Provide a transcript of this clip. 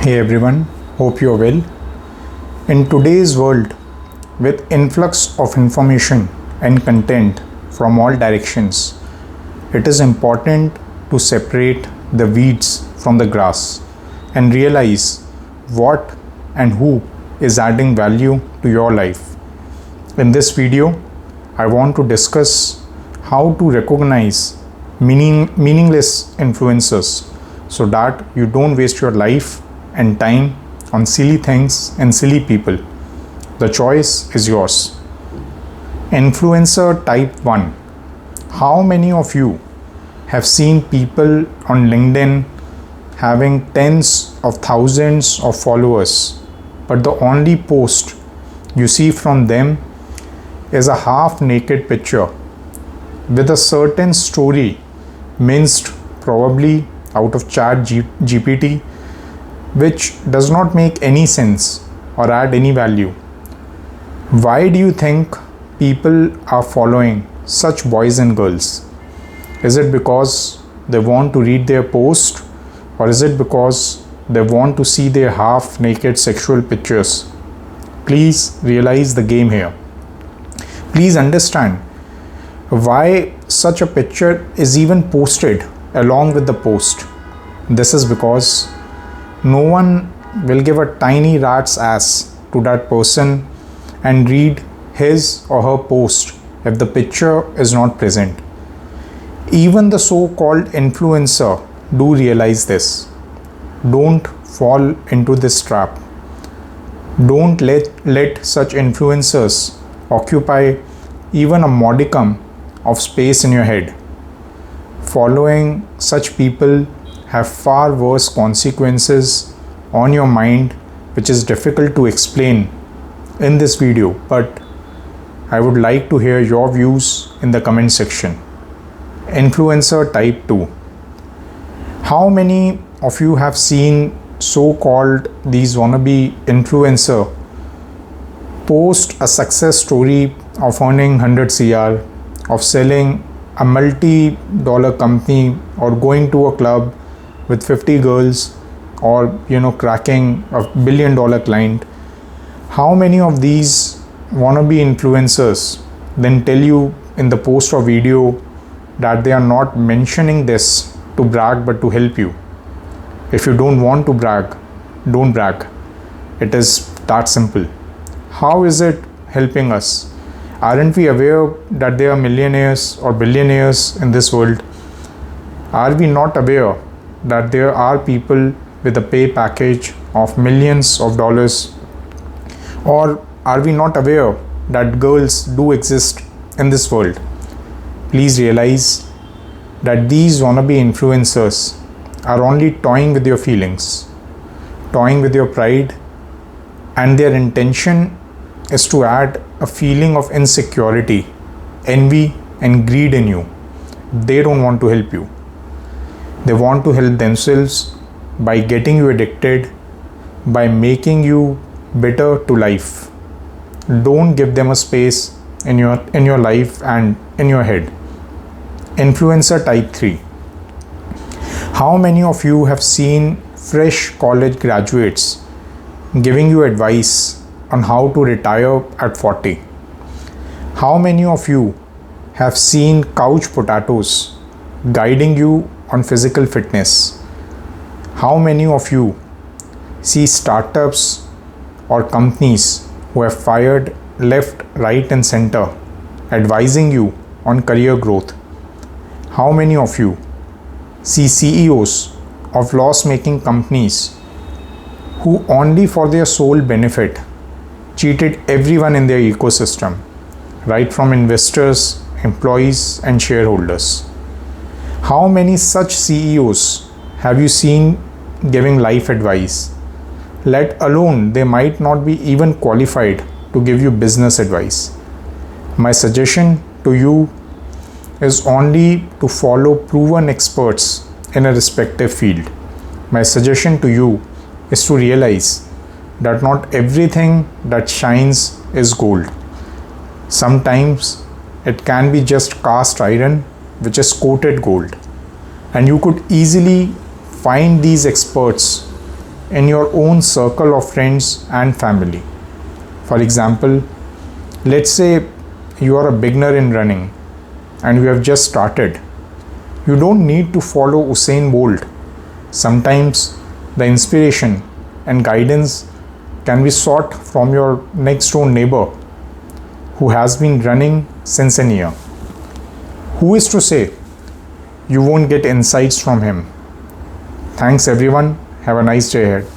Hey everyone, hope you're well. In today's world, with influx of information and content from all directions, it is important to separate the weeds from the grass and realize what and who is adding value to your life. In this video, I want to discuss how to recognize meaningless influencers so that you don't waste your life and time on silly things and silly people. The choice is yours. Influencer type 1. How many of you have seen people on LinkedIn having tens of thousands of followers, but the only post you see from them is a half naked picture with a certain story minced probably out of GPT, which does not make any sense or add any value? Why do you think people are following such boys and girls? Is it because they want to read their post, or is it because they want to see their half naked sexual pictures? Please realize the game here. Please understand why such a picture is even posted along with the post. This is because no one will give a tiny rat's ass to that person and read his or her post if the picture is not present. Even the so-called influencer do realize this. Don't fall into this trap. Don't let such influencers occupy even a modicum of space in your head. Following such people have far worse consequences on your mind, which is difficult to explain in this video, but I would like to hear your views in the comment section. Influencer type 2. How many of you have seen so-called these wannabe influencer post a success story of earning 100 CR, of selling a multi-dollar company, or going to a club with 50 girls, or cracking a $1 billion client? How many of these wannabe influencers then tell you in the post or video that they are not mentioning this to brag but to help you? If you don't want to brag, don't brag. It is that simple. How is it helping us? Aren't we aware that there are millionaires or billionaires in this world? Are we not aware that there are people with a pay package of millions of dollars? Or are we not aware that girls do exist in this world? Please realize that these wannabe influencers are only toying with your feelings, toying with your pride, and their intention is to add a feeling of insecurity, envy, and greed in you. They don't want to help you. They want to help themselves by getting you addicted, by making you bitter to life. Don't give them a space in your life and in your head. Influencer type 3. How many of you have seen fresh college graduates giving you advice on how to retire at 40? How many of you have seen couch potatoes guiding you on physical fitness? How many of you see startups or companies who have fired left, right, and center advising you on career growth? How many of you see CEOs of loss-making companies who only for their sole benefit cheated everyone in their ecosystem, right from investors, employees, and shareholders? How many such CEOs have you seen giving life advice? Let alone they might not be even qualified to give you business advice. My suggestion to you is only to follow proven experts in a respective field. My suggestion to you is to realize that not everything that shines is gold. Sometimes it can be just cast iron which is coated gold, and you could easily find these experts in your own circle of friends and family. For example, let's say you are a beginner in running and you have just started. You don't need to follow Usain Bolt. Sometimes the inspiration and guidance can be sought from your next door neighbor who has been running since a year. Who is to say you won't get insights from him? Thanks everyone. Have a nice day ahead.